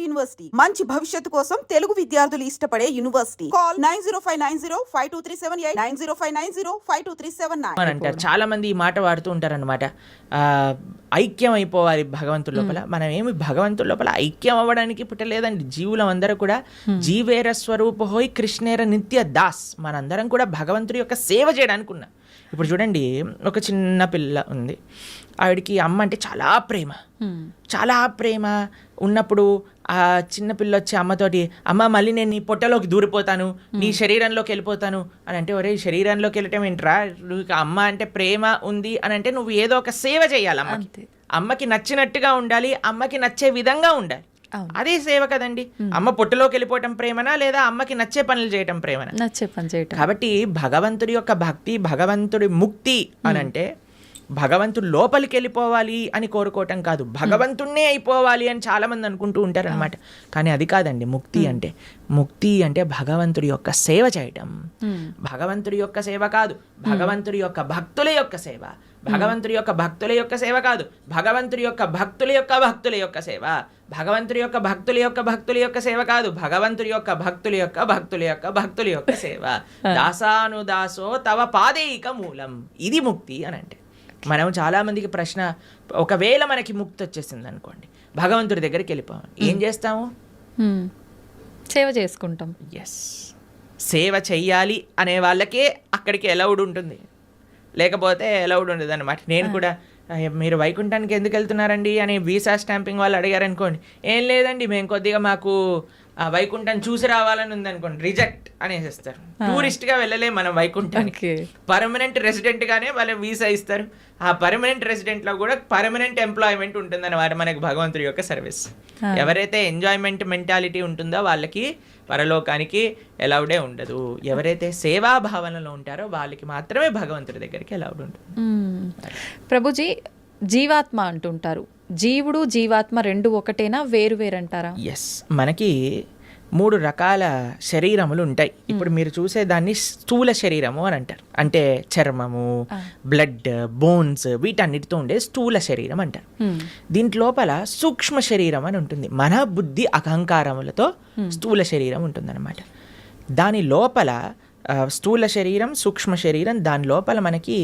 University మంచి భవిష్యత్తు కోసం తెలుగు విద్యార్థులు ఇష్టపడే యూనివర్సిటీ. కాల్ 9059052378 9059052379 అని అంటారు. చాలా మంది ఈ మాట వాడుతూ ఉంటారన్నమాట. ఐక్యం అయిపోవాలి భగవంతుడి లోపల. మనం ఏమి భగవంతుడి లోపల ఐక్యం అవ్వడానికి పుట్టలేదండి. జీవులం అందరూ కూడా జీవేర స్వరూప హోయ్ కృష్ణేర నిత్య దాస్. మనందరం కూడా భగవంతుడి యొక్క సేవ చేయడానికి ఉన్నాం. ఇప్పుడు చూడండి, ఒక చిన్న పిల్ల ఉంది, ఆవిడికి అమ్మ అంటే చాలా ప్రేమ ఉన్నప్పుడు ఆ చిన్న పిల్ల వచ్చి అమ్మతోటి, అమ్మ మళ్ళీ నేను నీ పొట్టలోకి దూరిపోతాను, నీ శరీరంలోకి వెళ్ళిపోతాను అని అంటే, ఒరే శరీరంలోకి వెళ్ళటం ఏంట్రా, నువ్వు అమ్మ అంటే ప్రేమ ఉంది అని అంటే నువ్వు ఏదో ఒక సేవ చేయాలి. అమ్మకి నచ్చినట్టుగా ఉండాలి, అమ్మకి నచ్చే విధంగా ఉండాలి. అదే సేవ కదండి. అమ్మ పొట్టులోకి వెళ్ళిపోవటం ప్రేమనా, లేదా అమ్మకి నచ్చే పనులు చేయటం ప్రేమనా? నచ్చే పని చేయటం. కాబట్టి భగవంతుడి యొక్క భక్తి, భగవంతుడి ముక్తి అని అంటే భగవంతుడు లోపలికి వెళ్ళిపోవాలి అని కోరుకోవటం కాదు, భగవంతుడినే అయిపోవాలి అని చాలా మంది అనుకుంటూ ఉంటారు అనమాట. కానీ అది కాదండి ముక్తి అంటే. ముక్తి అంటే భగవంతుడి యొక్క సేవ చేయటం. భగవంతుడి యొక్క సేవ కాదు, భగవంతుడి యొక్క భక్తుల యొక్క సేవ. భగవంతుడి యొక్క భక్తుల యొక్క సేవ కాదు, భగవంతుడి యొక్క భక్తుల యొక్క భక్తుల యొక్క సేవ. భగవంతుడి యొక్క భక్తుల యొక్క భక్తుల యొక్క సేవ కాదు, భగవంతుడి యొక్క భక్తుల యొక్క భక్తుల యొక్క భక్తుల యొక్క సేవ. దాసానుదాసో తవ పాదేయిక మూలం. ఇది ముక్తి అని అంటే. మనం చాలామందికి ప్రశ్న, ఒకవేళ మనకి ముక్తి వచ్చేసింది అనుకోండి, భగవంతుడి దగ్గరికి వెళ్ళిపోవాలి, ఏం చేస్తాము? సేవ చేసుకుంటాం. ఎస్, సేవ చెయ్యాలి అనే వాళ్ళకే అక్కడికి అలౌడ్ ఉంటుంది, లేకపోతే అలౌడ్ ఉండదు అనమాట. నేను కూడా, మీరు వైకుంఠానికి ఎందుకు వెళ్తున్నారండి అని వీసా స్టాంపింగ్ వాళ్ళు అడిగారనుకోండి, ఏం లేదండి మేము కొద్దిగా మాకు వైకుంఠం చూసి రావాలని ఉందనుకోండి, రిజెక్ట్ అనేసిస్తారు. టూరిస్ట్గా వెళ్ళలే మనం వైకుంఠానికి, పర్మనెంట్ రెసిడెంట్గానే వాళ్ళు వీసా ఇస్తారు. ఆ పర్మనెంట్ రెసిడెంట్లో కూడా పర్మనెంట్ ఎంప్లాయ్మెంట్ ఉంటుందన్నమాట మనకి భగవంతుడి యొక్క సర్వీస్. ఎవరైతే ఎంజాయ్మెంట్ మెంటాలిటీ ఉంటుందో వాళ్ళకి పరలోకానికి ఎలౌడే ఉండదు. ఎవరైతే సేవా భావనలో ఉంటారో వాళ్ళకి మాత్రమే భగవంతుడి దగ్గరికి ఎలౌడ్ ఉంటుంది. ప్రభుజీ, జీవాత్మ అంటుంటారు, జీవుడు జీవాత్మ రెండు ఒకటేనా, వేరు వేరంటారా? ఎస్, మనకి 3 రకాల శరీరములు ఉంటాయి. ఇప్పుడు మీరు చూసే దాన్ని స్థూల శరీరము అని అంటారు. అంటే చర్మము, బ్లడ్, బోన్స్ వీటన్నిటితో ఉండే స్థూల శరీరం అంటారు. దీంట్లోపల సూక్ష్మ శరీరం అని ఉంటుంది. మన బుద్ధి అహంకారములతో స్థూల శరీరం ఉంటుందన్నమాట. దాని లోపల స్థూల శరీరం, సూక్ష్మ శరీరం, దాని లోపల మనకి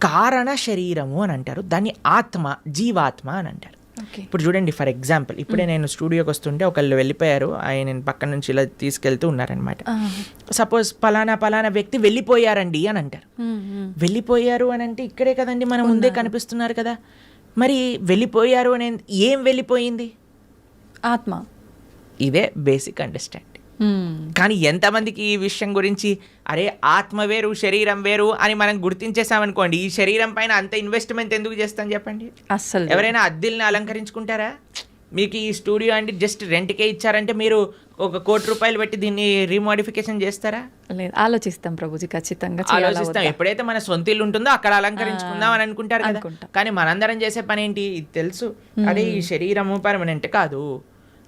కారణ శరీరము అని అంటారు. దాన్ని ఆత్మ, జీవాత్మ అని అంటారు. ఇప్పుడు చూడండి, ఫర్ ఎగ్జాంపుల్, ఇప్పుడే నేను స్టూడియోకి వస్తుంటే ఒకళ్ళు వెళ్ళిపోయారు, ఆయన పక్కన నుంచి ఇలా తీసుకెళ్తూ ఉన్నారనమాట. సపోజ్ పలానా వ్యక్తి వెళ్ళిపోయారండి అని అంటారు. వెళ్ళిపోయారు అని అంటే ఇక్కడే కదండి మనం ముందే కనిపిస్తున్నారు కదా. మరి వెళ్ళిపోయారు అని ఏం వెళ్ళిపోయింది? ఆత్మ. ఇదే బేసిక్ అండర్స్టాండింగ్. కానీ ఎంతమందికి ఈ విషయం గురించి, అరే ఆత్మ వేరు శరీరం వేరు అని మనం గుర్తించేసామనుకోండి, ఈ శరీరం పైన అంత ఇన్వెస్ట్మెంట్ ఎందుకు చేస్తాం చెప్పండి? అసలు ఎవరైనా అద్దెల్ని అలంకరించుకుంటారా? మీకు ఈ స్టూడియో అంటే జస్ట్ రెంట్కే ఇచ్చారంటే మీరు ఒక ₹1 కోటి పెట్టి దీన్ని రీమోడిఫికేషన్ చేస్తారా? లేదు, ఆలోచిస్తాం ప్రభుజీ, ఖచ్చితంగా ఆలోచిస్తాం. ఎప్పుడైతే మన సొంత ఇల్లు ఉంటుందో అక్కడ అలంకరించుకుందాం అని అనుకుంటారు కదా. కానీ మనందరం చేసే పని ఏంటి? ఇది తెలుసు, అదే ఈ శరీరము పర్మనెంట్ కాదు,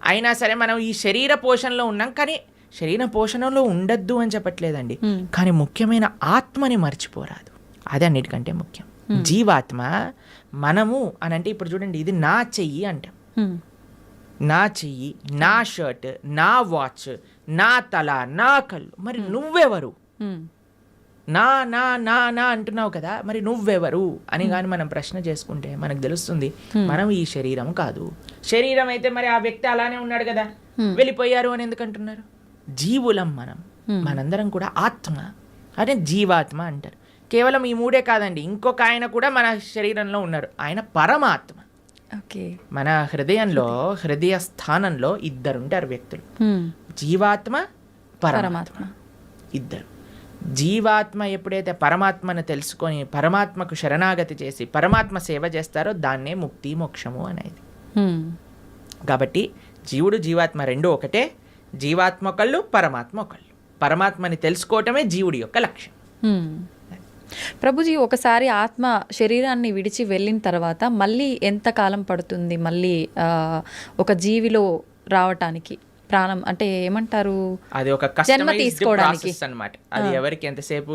అయినా సరే మనం ఈ శరీర పోషణలో ఉన్నాం. కానీ శరీర పోషణలో ఉండద్దు అని చెప్పట్లేదండి, కానీ ముఖ్యమైన ఆత్మని మర్చిపోరాదు. అదే అన్నిటికంటే ముఖ్యం. జీవాత్మ మనము అని అంటే, ఇప్పుడు చూడండి, ఇది నా చెయ్యి అంటాం, నా చెయ్యి, నా షర్ట్, నా వాచ్, నా తల, నా కళ్ళు. మరి నువ్వెవరు? నా నా నా నా అంటున్నావు కదా, మరి నువ్వెవరు అని కానీ మనం ప్రశ్న చేసుకుంటే మనకు తెలుస్తుంది, మనం ఈ శరీరం కాదు. శరీరం అయితే మరి ఆ వ్యక్తి అలానే ఉన్నాడు కదా, వెళ్ళిపోయారు అని ఎందుకు అంటున్నారు? జీవులం మనం, మనందరం కూడా ఆత్మ, అదే జీవాత్మ అంటారు. కేవలం ఈ 3 కాదండి, ఇంకొక ఆయన కూడా మన శరీరంలో ఉన్నారు, ఆయన పరమాత్మ. మన హృదయంలో, హృదయ స్థానంలో 2 ఉంటారు వ్యక్తులు, జీవాత్మ, పరమాత్మ, 2. జీవాత్మ ఎప్పుడైతే పరమాత్మను తెలుసుకొని పరమాత్మకు శరణాగతి చేసి పరమాత్మ సేవ చేస్తారో దాన్నే ముక్తి, మోక్షము అనేది. కాబట్టి జీవుడు జీవాత్మ 2 ఒకటే. జీవాత్మ ఒకళ్ళు, పరమాత్మ ఒకళ్ళు. పరమాత్మని తెలుసుకోవటమే జీవుడి యొక్క లక్ష్యం. ప్రభుజీ, ఒకసారి ఆత్మ శరీరాన్ని విడిచి వెళ్ళిన తర్వాత మళ్ళీ ఎంత కాలం పడుతుంది మళ్ళీ ఒక జీవిలో రావటానికి? ప్రాణం అంటే ఏమంటారు, అది ఒక కస్టమైజ్డ్ ప్రాసెస్ అన్నమాట. అది ఎవరికి ఎంతసేపు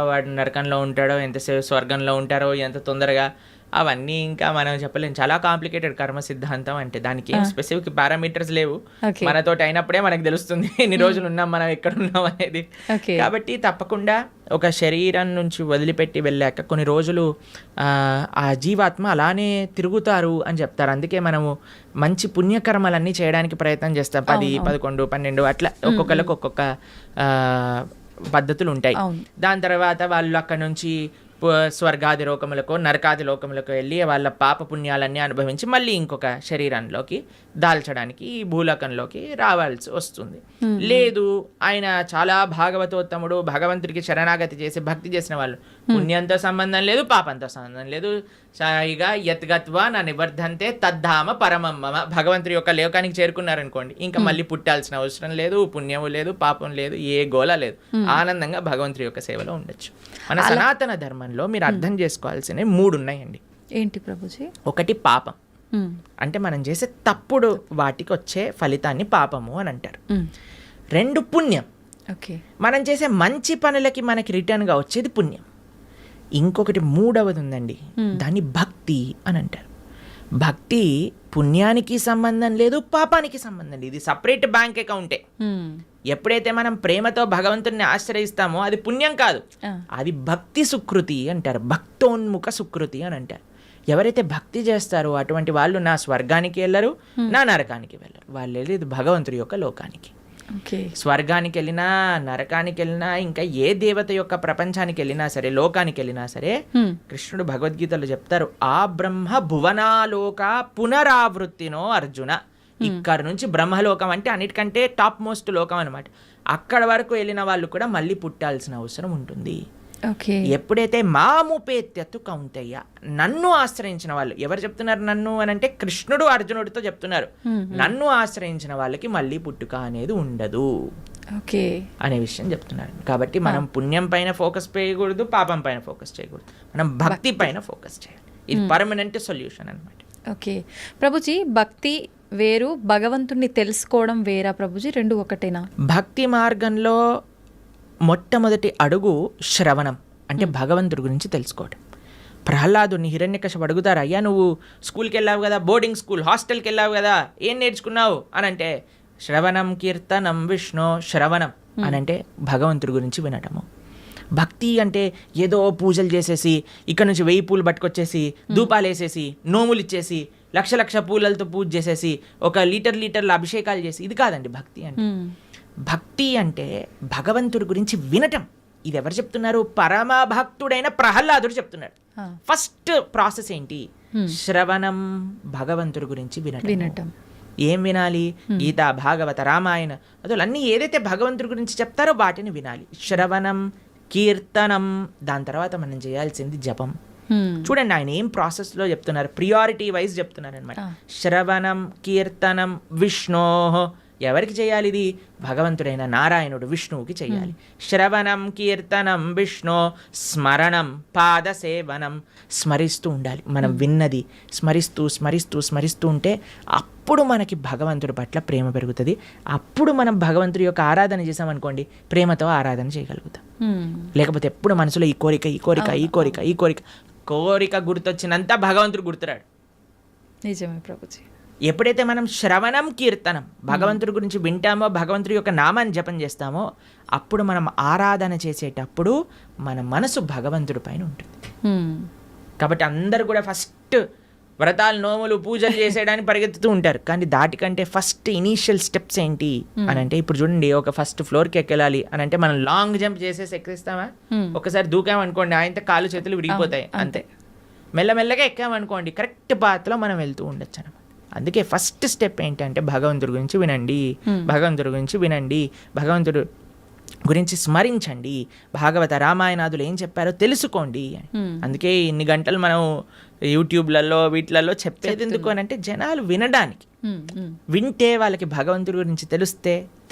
వాడు నరకంలో ఉంటాడో, ఎంతసేపు స్వర్గంలో ఉంటారో, ఎంత తొందరగా అవన్నీ ఇంకా మనం చెప్పలేం. చాలా కాంప్లికేటెడ్ కర్మ సిద్ధాంతం అంటే. దానికి ఏం స్పెసిఫిక్ పారామీటర్స్ లేవు. Okay. మనతోటి అయినప్పుడే మనకు తెలుస్తుంది ఎన్ని రోజులు ఉన్నాం, మనం ఎక్కడ ఉన్నాం అనేది. Okay. కాబట్టి తప్పకుండా ఒక శరీరం నుంచి వదిలిపెట్టి వెళ్ళాక కొన్ని రోజులు ఆ జీవాత్మ అలానే తిరుగుతారు అని చెప్తారు. అందుకే మనము మంచి పుణ్యకర్మలన్నీ చేయడానికి ప్రయత్నం చేస్తాం. 10, 11, 12 అట్లా ఒక్కొక్కరికి ఒక్కొక్క పద్ధతులు ఉంటాయి. దాని తర్వాత వాళ్ళు అక్కడ నుంచి స్వర్గాది లోకములకు, నరకాది లోకములకు వెళ్ళి వాళ్ళ పాప పుణ్యాలన్నీ అనుభవించి మళ్ళీ ఇంకొక శరీరంలోకి దాల్చడానికి ఈ భూలోకంలోకి రావాల్సి వస్తుంది. లేదు ఆయన చాలా భాగవతోత్తముడు, భగవంతుడికి శరణాగతి చేసి భక్తి చేసిన వాళ్ళు, పుణ్యంతో సంబంధం లేదు, పాపంతో సంబంధం లేదు, సాయిగా యత్గత్వా నా నివర్ధంతే తద్ధామ పరమమ్మ, భగవంతుడి యొక్క లోకానికి చేరుకున్నారనుకోండి, ఇంకా మళ్ళీ పుట్టాల్సిన అవసరం లేదు, పుణ్యము లేదు, పాపం లేదు, ఏ గోల లేదు, ఆనందంగా భగవంతుడి యొక్క సేవలో ఉండొచ్చు. మన సనాతన ధర్మంలో మీరు అర్థం చేసుకోవాల్సినవి 3 ఉన్నాయండి. ఏంటి ప్రభుజీ? ఒకటి పాపం, అంటే మనం చేసే తప్పుడు వాటికి వచ్చే ఫలితాన్ని పాపము అని అంటారు. 2 పుణ్యం, మనం చేసే మంచి పనులకి మనకి రిటర్న్గా వచ్చేది పుణ్యం. ఇంకొకటి 3వది ఉందండి, దాన్ని భక్తి అని అంటారు. భక్తి పుణ్యానికి సంబంధం లేదు, పాపానికి సంబంధం లేదు, ఇది సపరేట్ బ్యాంక్ అకౌంటే. ఎప్పుడైతే మనం ప్రేమతో భగవంతుడిని ఆశ్రయిస్తామో అది పుణ్యం కాదు, అది భక్తి సుకృతి అంటారు, భక్తోన్ముఖ సుకృతి అని అంటారు. ఎవరైతే భక్తి చేస్తారో అటువంటి వాళ్ళు నా స్వర్గానికి వెళ్ళరు, నా నరకానికి వెళ్ళరు, వాళ్ళు వెళ్ళేది భగవంతుడి యొక్క లోకానికి. స్వర్గానికి వెళ్ళినా, నరకానికి వెళ్ళినా, ఇంకా ఏ దేవత యొక్క ప్రపంచానికి వెళ్ళినా సరే, లోకానికి వెళ్ళినా సరే, కృష్ణుడు భగవద్గీతలో చెప్తారు, ఆ బ్రహ్మ భువనాలోక పునరావృత్తినో అర్జున. ఇక్కడ నుంచి బ్రహ్మలోకం అంటే అన్నిటికంటే టాప్ మోస్ట్ లోకం అనమాట. అక్కడ వరకు వెళ్ళిన వాళ్ళు కూడా మళ్ళీ పుట్టాల్సిన అవసరం ఉంటుంది. ఎప్పుడైతే మాముపేత్యత్తు కౌంతయ్య, నన్ను ఆశ్రయించిన వాళ్ళు, ఎవరు చెప్తున్నారు నన్ను అని అంటే కృష్ణుడు అర్జునుడితో చెప్తున్నారు, నన్ను ఆశ్రయించిన వాళ్ళకి మళ్ళీ పుట్టుక అనేది ఉండదు అనే విషయం చెప్తున్నారు. కాబట్టి మనం పుణ్యం పైన ఫోకస్ చేయకూడదు, పాపం పైన ఫోకస్ చేయకూడదు, మనం భక్తి పైన ఫోకస్ చేయాలి. ఇది పర్మనెంట్ సొల్యూషన్ అనమాట. ఓకే ప్రభుజీ, భక్తి వేరు, భగవంతుణ్ణి తెలుసుకోవడం వేరా ప్రభుజీ? 2 ఒకటేనా? భక్తి మార్గంలో మొట్టమొదటి అడుగు శ్రవణం, అంటే భగవంతుడి గురించి తెలుసుకోవడం. ప్రహ్లాదుని హిరణ్యకశిపుడు అడుగుతారు, అయ్యా నువ్వు స్కూల్కి వెళ్ళావు కదా, బోర్డింగ్ స్కూల్, హాస్టల్కి వెళ్ళావు కదా, ఏం నేర్చుకున్నావు అని అంటే, శ్రవణం కీర్తనం విష్ణు, శ్రవణం అని అంటే భగవంతుడి గురించి వినటము. భక్తి అంటే ఏదో పూజలు చేసేసి, ఇక్కడ నుంచి 1000 పూలు పట్టుకొచ్చేసి, ధూపాలు వేసేసి, నోములు ఇచ్చేసి, లక్ష పూలలతో పూజ చేసేసి, ఒక లీటర్ల అభిషేకాలు చేసి, ఇది కాదండి భక్తి అంటే. భక్తి అంటే భగవంతుడి గురించి వినటం. ఇది ఎవరు చెప్తున్నారు? పరమ భక్తుడైన ప్రహ్లాదుడు చెప్తున్నాడు. ఫస్ట్ ప్రాసెస్ ఏంటి? శ్రవణం, భగవంతుడి గురించి వినటం. ఏం వినాలి? గీత, భాగవత, రామాయణ అసలు అన్నీ ఏదైతే భగవంతుడి గురించి చెప్తారో వాటిని వినాలి. శ్రవణం, కీర్తనం, దాని తర్వాత మనం చేయాల్సింది జపం. చూడండి ఆయన ఏం ప్రాసెస్లో చెప్తున్నారు, ప్రియారిటీ వైజ్ చెప్తున్నారు అనమాట. శ్రవణం, కీర్తనం, విష్ణో, ఎవరికి చేయాలి ఇది? భగవంతుడైన నారాయణుడు విష్ణువుకి చేయాలి. శ్రవణం, కీర్తనం, విష్ణు, స్మరణం, పాద సేవనం, స్మరిస్తూ ఉండాలి. మనం విన్నది స్మరిస్తూ ఉంటే అప్పుడు మనకి భగవంతుడి పట్ల ప్రేమ పెరుగుతుంది. అప్పుడు మనం భగవంతుడి యొక్క ఆరాధన చేసామనుకోండి, ప్రేమతో ఆరాధన చేయగలుగుతాం. లేకపోతే ఎప్పుడు మనసులో ఈ కోరిక గుర్తొచ్చినంత భగవంతుడు గుర్తురాడు. నిజమే ప్రభుజీ. ఎప్పుడైతే మనం శ్రవణం, కీర్తనం, భగవంతుడి గురించి వింటామో, భగవంతుడి యొక్క నామాన్ని జపం చేస్తామో, అప్పుడు మనం ఆరాధన చేసేటప్పుడు మన మనసు భగవంతుడి పైన ఉంటుంది. కాబట్టి అందరూ కూడా ఫస్ట్ వ్రతాలు, నోములు, పూజలు చేసేయడానికి పరిగెత్తుతూ ఉంటారు. కానీ దాటికంటే ఫస్ట్ ఇనీషియల్ స్టెప్స్ ఏంటి అని అంటే, ఇప్పుడు చూడండి, ఒక ఫస్ట్ ఫ్లోర్కి ఎక్కాలి అని అంటే మనం లాంగ్ జంప్ చేసేసి ఎక్కిస్తామా? ఒకసారి దూకామనుకోండి, ఆయనతో కాళ్ళు చేతులు విరిగిపోతాయి, అంతే. మెల్లమెల్లగా ఎక్కామనుకోండి, కరెక్ట్ పాత్లో మనం వెళ్తూ ఉండొచ్చు అనమాట. అందుకే ఫస్ట్ స్టెప్ ఏంటంటే భగవంతుడి గురించి వినండి, భగవంతుడు గురించి స్మరించండి, భాగవత, రామాయణాదులు ఏం చెప్పారో తెలుసుకోండి. అందుకే ఇన్ని గంటలు మనం యూట్యూబ్లలో వీటిలలో చెప్పేది ఎందుకు అని అంటే, జనాలు వినడానికి. వింటే వాళ్ళకి భగవంతుడి గురించి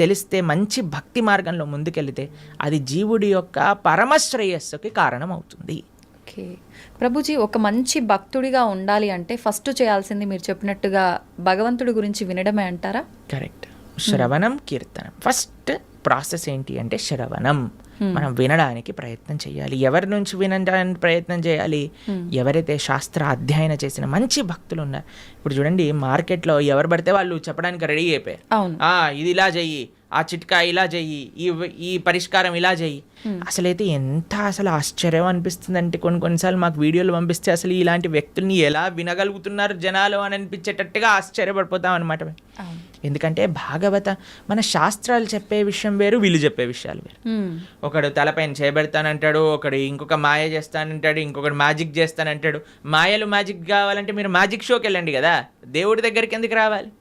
తెలిస్తే మంచి భక్తి మార్గంలో ముందుకెళ్తే అది జీవుడి యొక్క పరమశ్రేయస్సుకి కారణం అవుతుంది. ఓకే ప్రభుజీ, ఒక మంచి భక్తుడిగా ఉండాలి అంటే ఫస్ట్ చేయాల్సింది మీరు చెప్పినట్టుగా భగవంతుడి గురించి వినడమే అంటారా? కరెక్ట్. శ్రవణం, కీర్తనం. ఫస్ట్ ప్రాసెస్ ఏంటి అంటే శ్రవణం. మనం వినడానికి ప్రయత్నం చేయాలి. ఎవరి నుంచి వినడానికి ప్రయత్నం చేయాలి? ఎవరైతే శాస్త్ర అధ్యయనం చేసిన మంచి భక్తులు ఉన్నారు. ఇప్పుడు చూడండి, మార్కెట్లో ఎవరు పడితే వాళ్ళు చెప్పడానికి రెడీ అయిపోయారు. అవును. ఇది ఇలా చెయ్యి, ఆ చిట్కా ఇలా చెయ్యి, ఈ పరిష్కారం ఇలా చెయ్యి. అసలైతే ఎంత అసలు ఆశ్చర్యం అనిపిస్తుంది అంటే కొన్నిసార్లు మాకు వీడియోలు పంపిస్తే అసలు ఇలాంటి వ్యక్తుల్ని ఎలా వినగలుగుతున్నారు జనాలు అని అనిపించేటట్టుగా ఆశ్చర్యపడిపోతాం అనమాట. ఎందుకంటే భాగవత మన శాస్త్రాలు చెప్పే విషయం వేరు, వీళ్ళు చెప్పే విషయాలు వేరు. ఒకడు తలపైన చేయబెడతానంటాడు, ఒకడు ఇంకొక మాయ చేస్తానంటాడు, ఇంకొకడు మ్యాజిక్ చేస్తానంటాడు. మాయలు మ్యాజిక్ కావాలంటే మీరు మ్యాజిక్ షోకి వెళ్ళండి కదా, దేవుడి దగ్గరికి ఎందుకు రావాలి?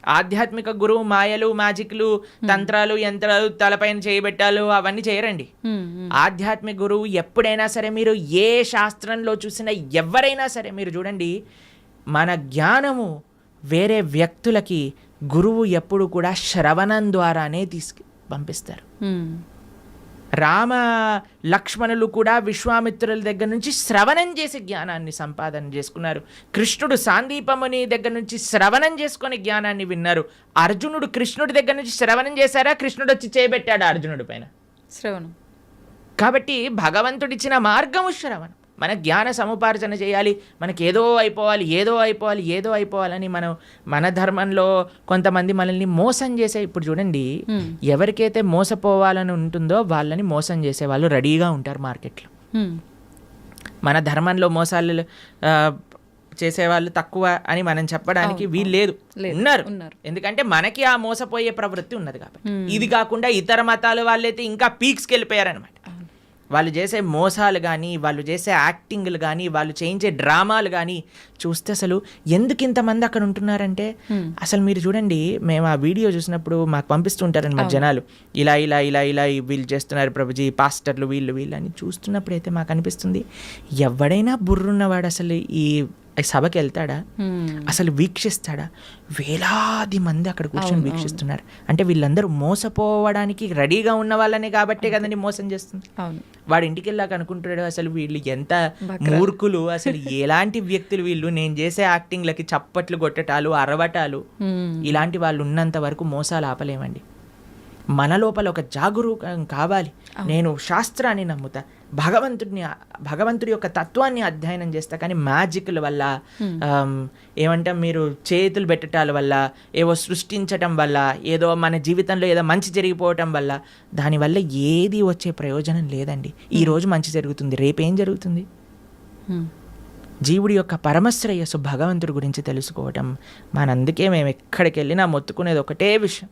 ఆధ్యాత్మిక గురువు మాయలు, మ్యాజిక్లు, తంత్రాలు, యంత్రాలు, తలపైన చేయబెట్టాలు అవన్నీ చేయరండి. ఆధ్యాత్మిక గురువు ఎప్పుడైనా సరే, మీరు ఏ శాస్త్రంలో చూసినా ఎవరైనా సరే మీరు చూడండి, మన జ్ఞానము వేరే వ్యక్తులకి గురువు ఎప్పుడు కూడా శ్రవణం ద్వారానే పంపిస్తారు. రామ లక్ష్మణులు కూడా విశ్వామిత్రుల దగ్గర నుంచి శ్రవణం చేసి జ్ఞానాన్ని సంపాదన చేసుకున్నారు. కృష్ణుడు సాందీపముని దగ్గర నుంచి శ్రవణం చేసుకొని జ్ఞానాన్ని విన్నారు. అర్జునుడు కృష్ణుడి దగ్గర నుంచి శ్రవణం చేశారా? కృష్ణుడు వచ్చి చేయబెట్టాడు అర్జునుడి పైన శ్రవణం. కాబట్టి భగవంతుడిచ్చిన మార్గము శ్రవణం. మన జ్ఞాన సముపార్జన చేయాలి. మనకి ఏదో అయిపోవాలని మన ధర్మంలో కొంతమంది మనల్ని మోసం చేసే, ఇప్పుడు చూడండి, ఎవరికైతే మోసపోవాలని ఉంటుందో వాళ్ళని మోసం చేసే వాళ్ళు రెడీగా ఉంటారు మార్కెట్లో. మన ధర్మంలో మోసాలు చేసేవాళ్ళు తక్కువ అని మనం చెప్పడానికి వీలు లేదు, ఉన్నారు. ఎందుకంటే మనకి ఆ మోసపోయే ప్రవృత్తి ఉన్నది కాబట్టి. ఇది కాకుండా ఇతర మతాల వాళ్ళైతే ఇంకా పీక్స్కి వెళ్ళిపోయారనమాట. వాళ్ళు చేసే మోసాలు కానీ, వాళ్ళు చేసే యాక్టింగ్లు కానీ, వాళ్ళు చేయించే డ్రామాలు కానీ చూస్తే అసలు ఎందుకు ఇంతమంది అక్కడ ఉంటున్నారంటే, అసలు మీరు చూడండి, మేము ఆ వీడియో చూసినప్పుడు మాకు పంపిస్తుంటారనమాట జనాలు, ఇలా ఇలా ఇలా ఇలా వీళ్ళు చేస్తున్నారు ప్రభుజీ, పాస్టర్లు వీళ్ళు అని చూస్తున్నప్పుడు అయితే మాకు అనిపిస్తుంది, ఎవడైనా బుర్రున్నవాడు అసలు ఈ సభకి వెళ్తాడా? అసలు వీక్షిస్తాడా? వేలాది మంది అక్కడ కూర్చొని వీక్షిస్తున్నారు అంటే వీళ్ళందరూ మోసపోవడానికి రెడీగా ఉన్న వాళ్ళనే కాబట్టే కదండి మోసం చేస్తుంది. వాడు ఇంటికి వెళ్ళాక అనుకుంటాడు, అసలు వీళ్ళు ఎంత మూర్ఖులు, అసలు ఎలాంటి వ్యక్తులు వీళ్ళు, నేను చేసే యాక్టింగ్లకి చప్పట్లు కొట్టటాలు, అరవటాలు, ఇలాంటి వాళ్ళు ఉన్నంత వరకు మోసాలు ఆపలేమండి. మన లోపల ఒక జాగరూకం కావాలి. నేను శాస్త్రాన్ని నమ్ముతా, భగవంతుడి యొక్క తత్వాన్ని అధ్యయనం చేస్తా, కానీ మ్యాజిక్ల వల్ల, ఏమంటాం, మీరు చేతులు పెట్టటాల వల్ల, ఏవో సృష్టించటం వల్ల, ఏదో మన జీవితంలో ఏదో మంచి జరిగిపోవటం వల్ల, దానివల్ల ఏది వచ్చే ప్రయోజనం లేదండి. ఈరోజు మంచి జరుగుతుంది, రేపేం జరుగుతుంది? జీవుడి యొక్క పరమశ్రేయస్సు భగవంతుడి గురించి తెలుసుకోవటం మనందుకే మేము ఎక్కడికి వెళ్ళినా మొత్తుకునేది ఒకటే విషయం,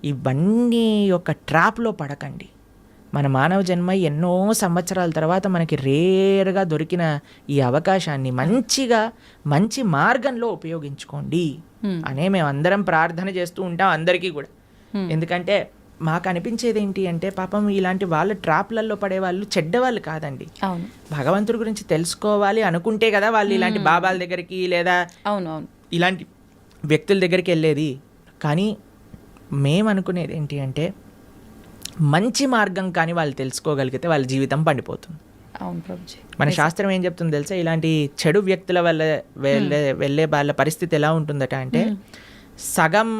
ఇవన్నీ ఒక ట్రాప్లో పడకండి. మన మానవ జన్మ ఎన్నో సంవత్సరాల తర్వాత మనకి రేర్గా దొరికిన ఈ అవకాశాన్ని మంచి మార్గంలో ఉపయోగించుకోండి అనే మేము అందరం ప్రార్థన చేస్తూ ఉంటాం అందరికీ కూడా. ఎందుకంటే మాకు అనిపించేది ఏంటి అంటే, పాపం ఇలాంటి వాళ్ళ ట్రాప్లలో పడే వాళ్ళు చెడ్డవాళ్ళు కాదండి. భగవంతుడి గురించి తెలుసుకోవాలి అనుకుంటే కదా వాళ్ళు ఇలాంటి బాబాల దగ్గరికి లేదా ఇలాంటి వ్యక్తుల దగ్గరికి వెళ్ళేది. కానీ మేము అనుకునేది ఏంటి అంటే, మంచి మార్గం కానీ వాళ్ళు తెలుసుకోగలిగితే వాళ్ళ జీవితం పండిపోతుంది. మన శాస్త్రం ఏం చెప్తుంది తెలుసా? ఇలాంటి చెడు వ్యక్తుల వల్ల వెళ్ళే వాళ్ళ పరిస్థితి ఎలా ఉంటుందట అంటే, సగం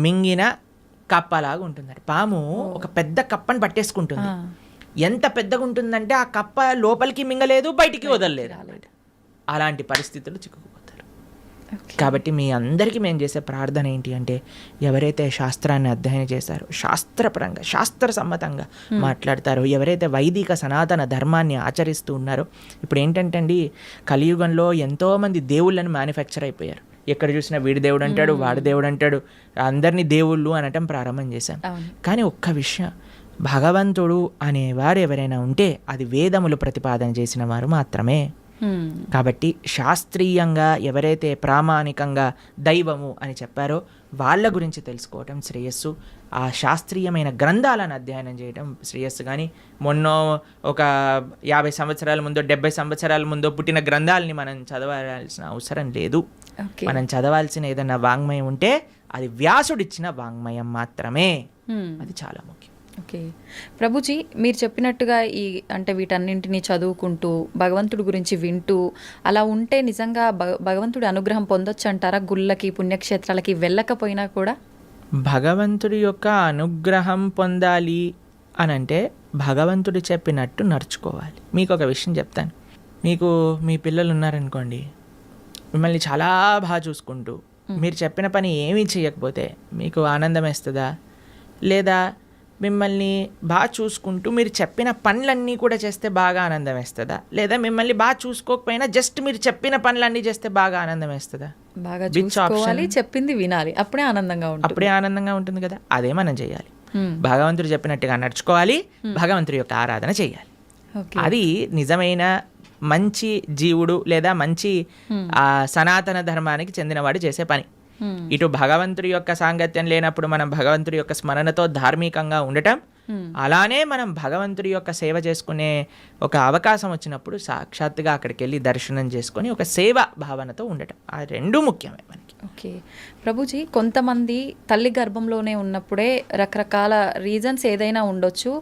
మింగిన కప్పలాగా ఉంటుందట. పాము ఒక పెద్ద కప్పని పట్టేసుకుంటుంది. ఎంత పెద్దగా ఉంటుందంటే ఆ కప్ప లోపలికి మింగలేదు, బయటికి వదలలేదు. అలాంటి పరిస్థితులు చిక్కుకుపోతారు. కాబట్టి మీ అందరికీ మేము చేసే ప్రార్థన ఏంటి అంటే, ఎవరైతే శాస్త్రాన్ని అధ్యయనం చేశారో, శాస్త్రపరంగా శాస్త్రసమ్మతంగా మాట్లాడతారో, ఎవరైతే వైదిక సనాతన ధర్మాన్ని ఆచరిస్తూ ఉన్నారో, ఇప్పుడు ఏంటంటే అండి, కలియుగంలో ఎంతోమంది దేవుళ్ళని మ్యానుఫ్యాక్చర్ అయిపోయారు. ఎక్కడ చూసినా వీడి దేవుడు అంటాడు, వాడి దేవుడు అంటాడు, అందరినీ దేవుళ్ళు అనటం ప్రారంభం చేశాం. కానీ ఒక్క విషయం, భగవంతుడు అనేవారు ఎవరైనా ఉంటే అది వేదములు ప్రతిపాదన చేసిన వారు మాత్రమే. కాబట్టి శాస్త్రీయంగా ఎవరైతే ప్రామాణికంగా దైవము అని చెప్పారో వాళ్ళ గురించి తెలుసుకోవటం శ్రేయస్సు. ఆ శాస్త్రీయమైన గ్రంథాలను అధ్యయనం చేయడం శ్రేయస్సు. కానీ మొన్న ఒక 50 సంవత్సరాల ముందో 70 సంవత్సరాల ముందో పుట్టిన గ్రంథాలని మనం చదవాల్సిన అవసరం లేదు. మనం చదవాల్సిన ఏదైనా వాంగ్మయం ఉంటే అది వ్యాసుడిచ్చిన వాంగ్మయం మాత్రమే. అది చాలా ముఖ్యం. ఓకే ప్రభుజీ, మీరు చెప్పినట్టుగా అంటే వీటన్నింటినీ చదువుకుంటూ భగవంతుడి గురించి వింటూ అలా ఉంటే నిజంగా భగవంతుడి అనుగ్రహం పొందొచ్చు అంటారా? గుళ్ళకి పుణ్యక్షేత్రాలకి వెళ్ళకపోయినా కూడా భగవంతుడి యొక్క అనుగ్రహం పొందాలి అని అంటే భగవంతుడు చెప్పినట్టు నడుచుకోవాలి. మీకు ఒక విషయం చెప్తాను. మీకు మీ పిల్లలు ఉన్నారనుకోండి, మిమ్మల్ని చాలా బాగా చూసుకుంటూ మీరు చెప్పిన పని ఏమీ చేయకపోతే మీకు ఆనందం వేస్తుందా? లేదా మిమ్మల్ని బాగా చూసుకుంటూ మీరు చెప్పిన పనులన్నీ కూడా చేస్తే బాగా ఆనందం వేస్తుందా? లేదా మిమ్మల్ని బాగా చూసుకోకపోయినా జస్ట్ మీరు చెప్పిన పనులన్నీ చేస్తే బాగా ఆనందం వేస్తుందా? బాగా చూసుకోవాలి, చెప్పింది వినాలి, అప్పుడే ఆనందంగా ఉంటుంది. అప్పుడే ఆనందంగా ఉంటుంది కదా. అదే మనం చేయాలి. భగవంతుడు చెప్పినట్టుగా నడుచుకోవాలి, భగవంతుడి యొక్క ఆరాధన చేయాలి. అది నిజమైన మంచి జీవుడు లేదా మంచి సనాతన ధర్మానికి చెందినవాడు చేసే పని. ఇటు భగవంతుడి యొక్క సాంగత్యం లేనప్పుడు మనం భగవంతుడి యొక్క స్మరణతో ధార్మికంగా ఉండటం, అలానే మనం భగవంతుడి యొక్క సేవ చేసుకునే ఒక అవకాశం వచ్చినప్పుడు సాక్షాత్తుగా అక్కడికి వెళ్ళి దర్శనం చేసుకొని ఒక సేవ భావనతో ఉండటం, ఆ రెండు ముఖ్యమే మనకి. ఓకే ప్రభుజీ, కొంతమంది తల్లి గర్భంలోనే ఉన్నప్పుడే రకరకాల రీజన్స్ ఏదైనా ఉండొచ్చు,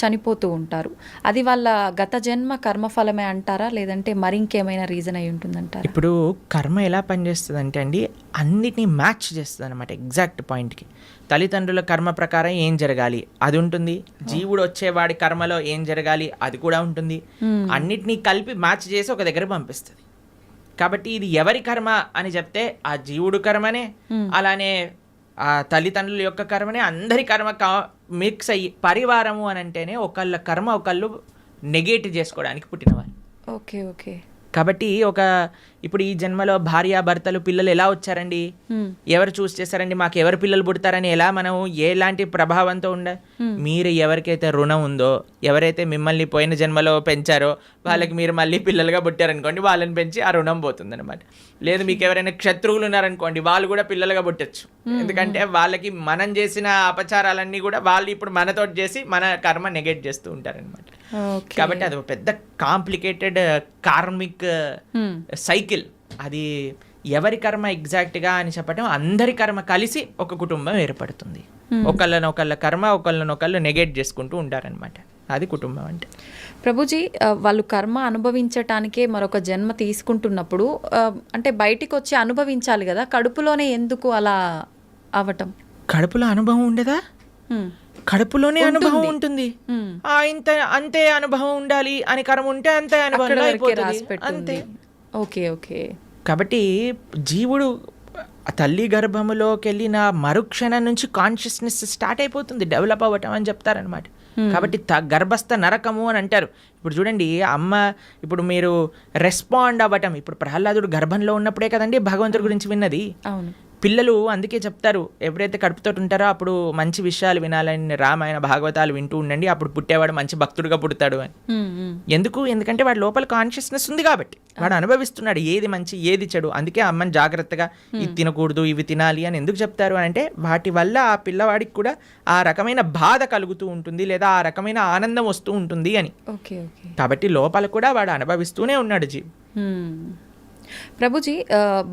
చనిపోతూ ఉంటారు. అది వాళ్ళ గత జన్మ కర్మఫలమే అంటారా, లేదంటే మరి ఇంకేమైనా రీజన్ అయి ఉంటుందంటారా? ఇప్పుడు కర్మ ఎలా పనిచేస్తుంది అంటే అండి, అన్నిటినీ మ్యాచ్ చేస్తుంది అనమాట ఎగ్జాక్ట్ పాయింట్కి. తల్లిదండ్రుల కర్మ ప్రకారం ఏం జరగాలి అది ఉంటుంది, జీవుడు వచ్చేవాడి కర్మలో ఏం జరగాలి అది కూడా ఉంటుంది. అన్నిటినీ కలిపి మ్యాచ్ చేసి ఒక దగ్గర పంపిస్తుంది. కాబట్టి ఇది ఎవరి కర్మ అని చెప్తే ఆ జీవుడు కర్మనే, అలానే ఆ తల్లిదండ్రుల యొక్క కర్మనే, అందరి కర్మ మిక్స్ అయ్యి పరివారము అని అంటేనే ఒకళ్ళ కర్మ ఒకళ్ళు నెగేట్ చేసుకోవడానికి పుట్టినవారు. Okay okay. కాబట్టి ఇప్పుడు ఈ జన్మలో భార్యాభర్తలు పిల్లలు ఎలా వచ్చారండి, ఎవరు చూస్ చేశారండి, మాకు ఎవరు పిల్లలు పుడతారని ఎలా మనం ఎలాంటి ప్రభావంతో మీరు ఎవరికైతే రుణం ఉందో, ఎవరైతే మిమ్మల్ని పోయిన జన్మలో పెంచారో వాళ్ళకి మీరు మళ్ళీ పిల్లలుగా పుట్టారనుకోండి, వాళ్ళని పెంచి ఆ రుణం పోతుంది అనమాట. లేదు మీకు ఎవరైనా శత్రువులు ఉన్నారనుకోండి, వాళ్ళు కూడా పిల్లలుగా పుట్టచ్చు. ఎందుకంటే వాళ్ళకి మనం చేసిన అపచారాలన్నీ కూడా వాళ్ళు ఇప్పుడు మనతో చేసి మన కర్మ నెగెట్ చేస్తూ ఉంటారనమాట. కాబట్టి అది ఒక పెద్ద కాంప్లికేటెడ్ కార్మిక్ సైకిల్. అది ఎవరి కర్మ ఎగ్జాక్ట్గా అని చెప్పటం, అందరి కర్మ కలిసి ఒక కుటుంబం ఏర్పడుతుంది. ఒకళ్ళ కర్మ ఒకళ్ళు నెగెట్ చేసుకుంటూ ఉంటారనమాట. అది కుటుంబం అంటే. ప్రభుజీ, వాళ్ళు కర్మ అనుభవించటానికే మరొక జన్మ తీసుకుంటున్నప్పుడు అంటే బయటికి వచ్చి అనుభవించాలి కదా, కడుపులోనే ఎందుకు అలా అవటం? కడుపులో అనుభవం ఉండదా? కడుపులోనే అనుభవం ఉంటుంది. అంతే అనుభవం ఉండాలి అని కర్మ ఉంటే అంతే అనుభవం అంతే. Okay okay. కాబట్టి జీవుడు తల్లి గర్భములోకి వెళ్ళిన మరుక్షణం నుంచి కాన్షియస్నెస్ స్టార్ట్ అయిపోతుంది, డెవలప్ అవ్వటం అని చెప్తారనమాట. కాబట్టి గర్భస్థ నరకము అని అంటారు. ఇప్పుడు చూడండి, అమ్మ ఇప్పుడు మీరు రెస్పాండ్ అవ్వటం, ఇప్పుడు ప్రహ్లాదుడు గర్భంలో ఉన్నప్పుడే కదండి భగవంతుడి గురించి విన్నది. అవును. పిల్లలు అందుకే చెప్తారు, ఎవరైతే కడుపుతో ఉంటారో అప్పుడు మంచి విషయాలు వినాలని, రామాయణ భాగవతాలు వింటూ ఉండండి, అప్పుడు పుట్టేవాడు మంచి భక్తుడిగా పుడతాడు అని. ఎందుకంటే వాడి లోపల కాన్షియస్నెస్ ఉంది కాబట్టి, వాడు అనుభవిస్తున్నాడు ఏది మంచి ఏది చెడు. అందుకే అమ్మని జాగ్రత్తగా ఇది తినకూడదు ఇవి తినాలి అని ఎందుకు చెప్తారు అని అంటే, వాటి వల్ల ఆ పిల్లవాడికి కూడా ఆ రకమైన బాధ కలుగుతూ ఉంటుంది, లేదా ఆ రకమైన ఆనందం వస్తూ ఉంటుంది అని. కాబట్టి లోపల కూడా వాడు అనుభవిస్తూనే ఉన్నాడు జీవి. ప్రభుజీ,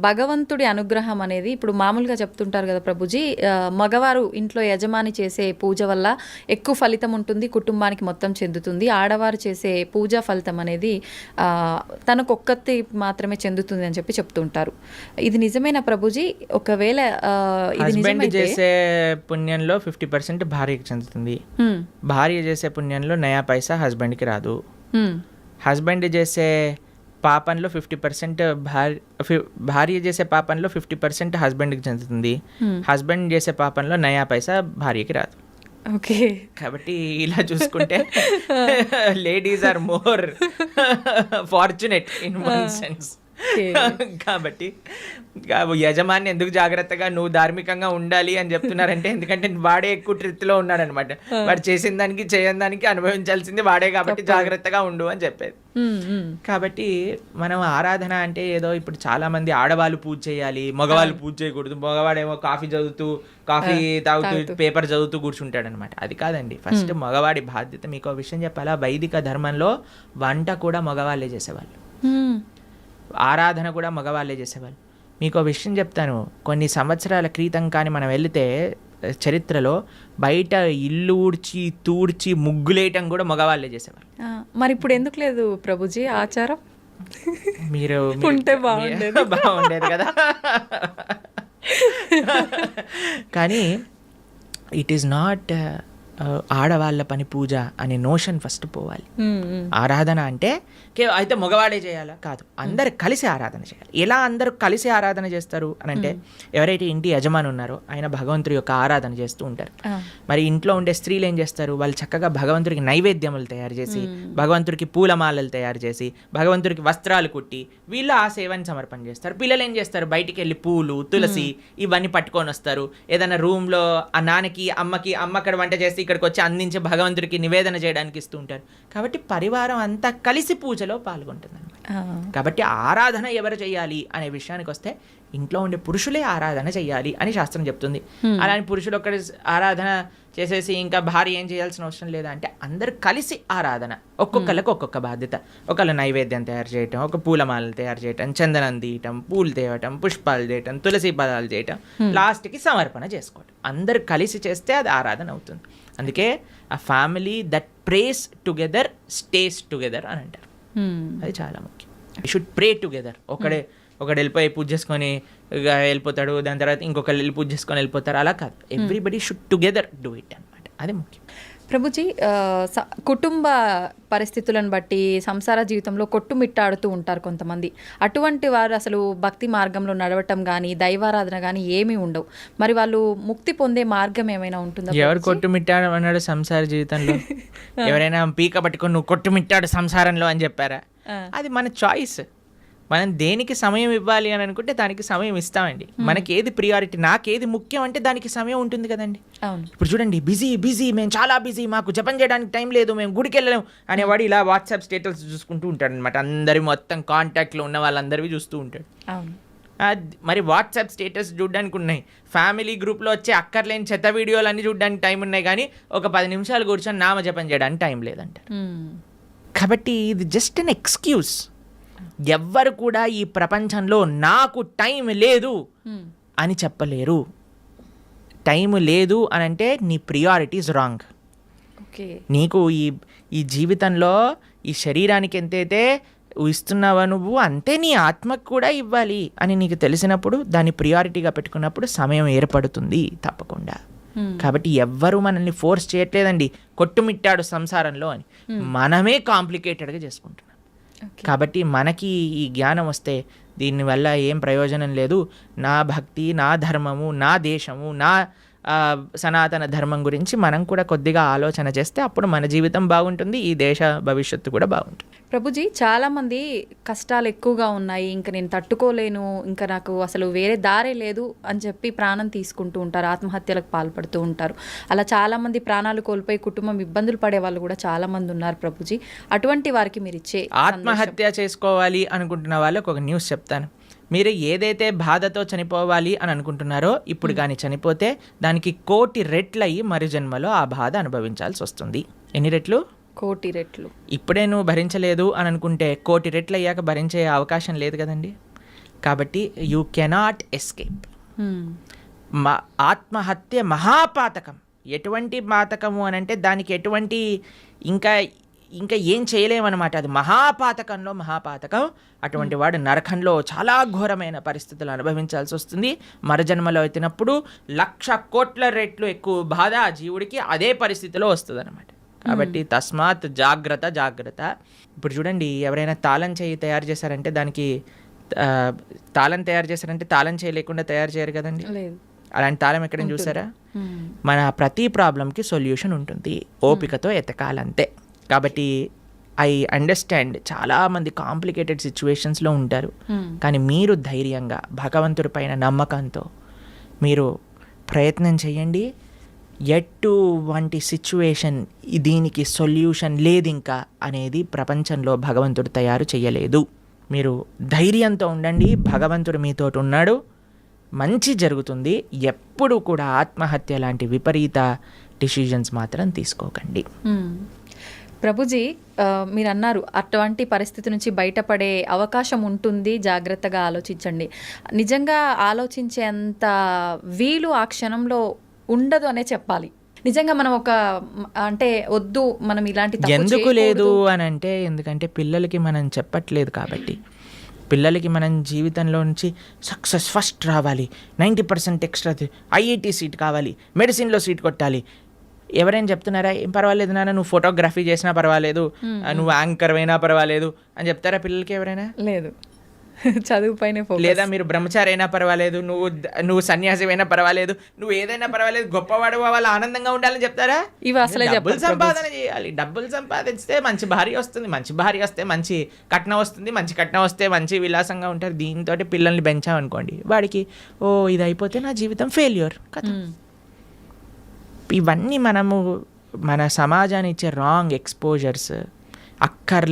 భగవంతుడి అనుగ్రహం అనేది ఇప్పుడు మామూలుగా చెప్తుంటారు కదా ప్రభుజీ, మగవారు ఇంట్లో యజమాని చేసే పూజ వల్ల ఎక్కువ ఫలితం ఉంటుంది, కుటుంబానికి మొత్తం చెందుతుంది. ఆడవారు చేసే పూజా ఫలితం అనేది తనకొక్కటి మాత్రమే చెందుతుంది అని చెప్పి చెప్తుంటారు. ఇది నిజమేనా ప్రభుజీ? ఒకవేళ ఇది నిజమైతే చేసే పుణ్యంలో 50% భార్యకి చెందుతుంది, భార్య చేసే పుణ్యంలో నయా పైసా హస్బెండ్కి రాదు. హస్బెండ్ చేసే పాపంలో 50% భార్య చేసే పాపంలో 50% హస్బెండ్కి చెందుతుంది, హస్బెండ్ చేసే పాపంలో నయా పైసా భార్యకి రాదు. ఓకే. కాబట్టి ఇలా చూసుకుంటే ladies are more fortunate in one sense. కాబట్టి యజమాని ఎందుకు జాగ్రత్తగా నువ్వు ధార్మికంగా ఉండాలి అని చెప్తున్నారంటే, ఎందుకంటే వాడే ఎక్కువ ట్రిత్లో ఉన్నాడు అనమాట. వాడు చేసిన దానికి చేయని దానికి అనుభవించాల్సింది వాడే, కాబట్టి జాగ్రత్తగా ఉండు అని చెప్పేది. కాబట్టి మనం ఆరాధన అంటే ఏదో ఇప్పుడు చాలా మంది ఆడవాళ్ళు పూజ చేయాలి, మగవాళ్ళు పూజ చేయకూడదు, మగవాడేమో కాఫీ తాగుతూ పేపర్ చదువుతూ కూర్చుంటాడు అనమాట. అది కాదండి. ఫస్ట్ మగవాడి బాధ్యత. మీకు విషయం చెప్పాలా, వైదిక ధర్మంలో వంట కూడా మగవాళ్ళే చేసేవాళ్ళు, ఆరాధన కూడా మగవాళ్ళే చేసేవాళ్ళు. మీకు విషయం చెప్తాను, కొన్ని సంవత్సరాల క్రితం కానీ మనం వెళితే చరిత్రలో బయట ఇల్లు ఊడ్చి తూడ్చి ముగ్గులేయటం కూడా మగవాళ్ళే చేసేవాళ్ళు. మరి ఇప్పుడు ఎందుకు లేదు ప్రభుజీ ఆచారం? మీరు ఉంటే బాగుండేది కదా. కానీ ఇట్ ఈస్ నాట్ ఆడవాళ్ళ పని పూజ అనే నోషన్ ఫస్ట్ పోవాలి. ఆరాధన అంటే అయితే మగవాడే చేయాలా కాదు, అందరు కలిసి ఆరాధన చేయాలి. ఎలా అందరూ కలిసి ఆరాధన చేస్తారు అని అంటే, ఎవరైతే ఇంటి యజమాని ఉన్నారో ఆయన భగవంతుడి యొక్క ఆరాధన చేస్తూ ఉంటారు. మరి ఇంట్లో ఉండే స్త్రీలు ఏం చేస్తారు, వాళ్ళు చక్కగా భగవంతుడికి నైవేద్యములు తయారు చేసి, భగవంతుడికి పూలమాలలు తయారు చేసి, భగవంతుడికి వస్త్రాలు కుట్టి వీళ్ళు ఆ సేవని సమర్పణ చేస్తారు. పిల్లలు ఏం చేస్తారు, బయటికి వెళ్ళి పూలు, తులసి ఇవన్నీ పట్టుకొని వస్తారు. ఏదైనా రూమ్లో ఆ నాన్నకి అమ్మకి, అమ్మ అక్కడ వంట చేసి ఇక్కడికి వచ్చి అందించి భగవంతుడికి నివేదన చేయడానికి ఇస్తూ ఉంటారు. కాబట్టి పరివారం అంతా కలిసి పూజలో పాల్గొంటుంది అన్నమాట. కాబట్టి ఆరాధన ఎవరు చేయాలి అనే విషయానికి వస్తే ఇంట్లో ఉండే పురుషులే ఆరాధన చేయాలి అని శాస్త్రం చెప్తుంది. అలానే పురుషులు ఒక్కడి ఆరాధన చేసేసి ఇంకా భార్య ఏం చేయాల్సిన అవసరం లేదా అంటే, అందరు కలిసి ఆరాధన. ఒక్కొక్కరికి ఒక్కొక్క బాధ్యత. ఒకళ్ళు నైవేద్యం తయారు చేయటం, ఒక పూలమాలలు తయారు చేయటం, చందనం తీయటం, పూలు తేవటం, పుష్పాలు చేయటం, తులసి పదాలు చేయటం, లాస్ట్కి సమర్పణ చేసుకోవటం. అందరు కలిసి చేస్తే అది ఆరాధన అవుతుంది. అందుకే ఆ family that praise together stays together అని అంటారు. అది చాలా ముఖ్యం. You should pray together. ఒకడు వెళ్ళిపోయి పూజ చేసుకొని వెళ్ళిపోతాడు, దాని తర్వాత ఇంకొకరు వెళ్ళి పూజ చేసుకొని వెళ్ళిపోతారు, అలా కాదు. Everybody should together do it అనమాట. అది ముఖ్యం. ప్రభుజీ, కుటుంబ పరిస్థితులను బట్టి సంసార జీవితంలో కొట్టుమిట్టాడుతూ ఉంటారు కొంతమంది. అటువంటి వారు అసలు భక్తి మార్గంలో నడవటం కానీ, దైవారాధన కానీ ఏమీ ఉండవు. మరి వాళ్ళు ముక్తి పొందే మార్గం ఏమైనా ఉంటుందా? ఎవరు కొట్టుమిట్టాడు అన్నాడు సంసార జీవితంలో? ఎవరైనా పీక పట్టుకొని నువ్వు కొట్టుమిట్టాడు సంసారంలో అని చెప్పారా? అది మన చాయిస్. మనం దేనికి సమయం ఇవ్వాలి అని అనుకుంటే దానికి సమయం ఇస్తామండి. మనకి ఏది ప్రియారిటీ, నాకేది ముఖ్యం అంటే దానికి సమయం ఉంటుంది కదండి. ఇప్పుడు చూడండి, బిజీ, మేము చాలా బిజీ, మాకు జపం చేయడానికి టైం లేదు, మేము గుడికి వెళ్ళలేము అనేవాడు ఇలా వాట్సాప్ స్టేటస్ చూసుకుంటూ ఉంటాడు అనమాట. అందరి మొత్తం కాంటాక్ట్లో ఉన్న వాళ్ళందరివి చూస్తూ ఉంటాడు. మరి వాట్సాప్ స్టేటస్ చూడడానికి ఉన్నాయి, ఫ్యామిలీ గ్రూప్లో వచ్చే అక్కర్లేని చెత్త వీడియోలు అన్నీ చూడడానికి టైం ఉన్నాయి, కానీ ఒక 10 నిమిషాలు కూర్చొని నామ జపం చేయడానికి టైం లేదంటారు. కాబట్టి ఇది జస్ట్ అన్ ఎక్స్క్యూజ్. ఎవ్వరు కూడా ఈ ప్రపంచంలో నాకు టైం లేదు అని చెప్పలేరు. టైం లేదు అని అంటే నీ ప్రియారిటీస్ రాంగ్. నీకు ఈ జీవితంలో ఈ శరీరానికి ఎంతైతే ఇస్తున్నావా నువ్వు, అంతే నీ ఆత్మకు కూడా ఇవ్వాలి అని నీకు తెలిసినప్పుడు, దాన్ని ప్రియారిటీగా పెట్టుకున్నప్పుడు సమయం ఏర్పడుతుంది తప్పకుండా. కాబట్టి ఎవ్వరూ మనల్ని ఫోర్స్ చేయట్లేదండి కొట్టుమిట్టాడు సంసారంలో అని. మనమే కాంప్లికేటెడ్గా చేసుకుంటున్నాం. కాబట్టి మనకి ఈ జ్ఞానం వస్తే దీనివల్ల ఏం ప్రయోజనం లేదు, నా భక్తి, నా ధర్మము, నా దేశము, నా సనాతన ధర్మం గురించి మనం కూడా కొద్దిగా ఆలోచన చేస్తే అప్పుడు మన జీవితం బాగుంటుంది, ఈ దేశ భవిష్యత్తు కూడా బాగుంటుంది. ప్రభుజీ, చాలామంది కష్టాలు ఎక్కువగా ఉన్నాయి, ఇంకా నేను తట్టుకోలేను, ఇంకా నాకు అసలు వేరే దారే లేదు అని చెప్పి ప్రాణం తీసుకుంటూ ఉంటారు, ఆత్మహత్యలకు పాల్పడుతూ ఉంటారు. అలా చాలామంది ప్రాణాలు కోల్పోయి కుటుంబం ఇబ్బందులు పడే వాళ్ళు కూడా చాలామంది ఉన్నారు. ప్రభుజీ, అటువంటి వారికి మీరు ఇచ్చే ఆత్మహత్య చేసుకోవాలి అనుకుంటున్న వాళ్ళకి ఒక న్యూస్ చెప్తాను. మీరు ఏదైతే బాధతో చనిపోవాలి అని అనుకుంటున్నారో, ఇప్పుడు కానీ చనిపోతే దానికి 1,000,000 రెట్లు అయ్యి మరి జన్మలో ఆ బాధ అనుభవించాల్సి వస్తుంది. ఎన్ని రెట్లు? 1,000,000 రెట్లు. ఇప్పుడే నువ్వు భరించలేదు అని అనుకుంటే 1,000,000 రెట్లు అయ్యాక భరించే అవకాశం లేదు కదండి. కాబట్టి యూ కెనాట్ ఎస్కేప్. ఆత్మహత్య మహాపాతకం. ఎటువంటి పాతకము అని అంటే దానికి ఎటువంటి ఇంకా ఏం చేయలేమన్నమాట. అది మహాపాతకంలో మహాపాతకం. అటువంటి వాడు నరకంలో చాలా ఘోరమైన పరిస్థితులు అనుభవించాల్సి వస్తుంది. మరజన్మలో ఎత్తినప్పుడు 1,00,000 కోట్ల రెట్లు ఎక్కువ బాధ ఆ జీవుడికి అదే పరిస్థితిలో వస్తుంది అనమాట. కాబట్టి తస్మాత్ జాగ్రత్త. ఇప్పుడు చూడండి, ఎవరైనా తాళం చేయి తయారు చేశారంటే దానికి తాళం తయారు చేశారంటే తాళం చేయి లేకుండా తయారు చేయరు కదండి. అలాంటి తాళం ఎక్కడైనా చూసారా? మన ప్రతి ప్రాబ్లంకి సొల్యూషన్ ఉంటుంది, ఓపికతో ఎతకాలంతే. కాబట్టి ఐ అండర్స్టాండ్, చాలామంది కాంప్లికేటెడ్ సిచ్యువేషన్స్లో ఉంటారు. కానీ మీరు ధైర్యంగా భగవంతుడి పైన నమ్మకంతో మీరు ప్రయత్నం చేయండి. ఎటువంటి సిచ్యువేషన్ దీనికి సొల్యూషన్ లేదు ఇంకా అనేది ప్రపంచంలో భగవంతుడు తయారు చేయలేదు. మీరు ధైర్యంతో ఉండండి, భగవంతుడు మీతో ఉన్నాడు, మంచి జరుగుతుంది. ఎప్పుడు కూడా ఆత్మహత్య లాంటి విపరీత డిసిజన్స్ మాత్రం తీసుకోకండి. ప్రభుజీ, మీరు అన్నారు అటువంటి పరిస్థితి నుంచి బయటపడే అవకాశం ఉంటుంది, జాగ్రత్తగా ఆలోచించండి. నిజంగా ఆలోచించేంత వీలు ఆ క్షణంలో ఉండదు అనే చెప్పాలి. నిజంగా మనం అంటే వద్దు, మనం ఇలాంటి ఎందుకు లేదు అని అంటే, ఎందుకంటే పిల్లలకి మనం చెప్పట్లేదు కాబట్టి. పిల్లలకి మనం జీవితంలో నుంచి సక్సెస్ ఫస్ట్ రావాలి, 90% ఎక్స్ట్రా, ఐఐటి సీట్ కావాలి, మెడిసిన్లో సీట్ కొట్టాలి, ఎవరైనా చెప్తున్నారా ఏం పర్వాలేదు నాన్న, నువ్వు ఫోటోగ్రఫీ చేసినా పర్వాలేదు, నువ్వు యాంకర్ అయినా పర్వాలేదు అని చెప్తారా పిల్లలకి ఎవరైనా? లేదు, చదువు పైన లేదా మీరు బ్రహ్మచారి అయినా పర్వాలేదు, నువ్వు సన్యాసి అయినా పర్వాలేదు, నువ్వు ఏదైనా పర్వాలేదు, గొప్పవాడు వాళ్ళు ఆనందంగా ఉండాలని చెప్తారా? ఇవి అసలే డబ్బులు సంపాదన చేయాలి, డబ్బులు సంపాదిస్తే మంచి భార్య వస్తుంది, మంచి భార్య వస్తే మంచి కట్నం వస్తుంది, మంచి కట్నం వస్తే మంచి విలాసంగా ఉంటారు. దీంతో పిల్లల్ని పెంచామనుకోండి, వాడికి ఓ ఇది అయిపోతే నా జీవితం ఫెయిల్యూర్ కదా. ఇవన్నీ మనము మన సమాజాన్ని ఇచ్చే రాంగ్ ఎక్స్పోజర్స్.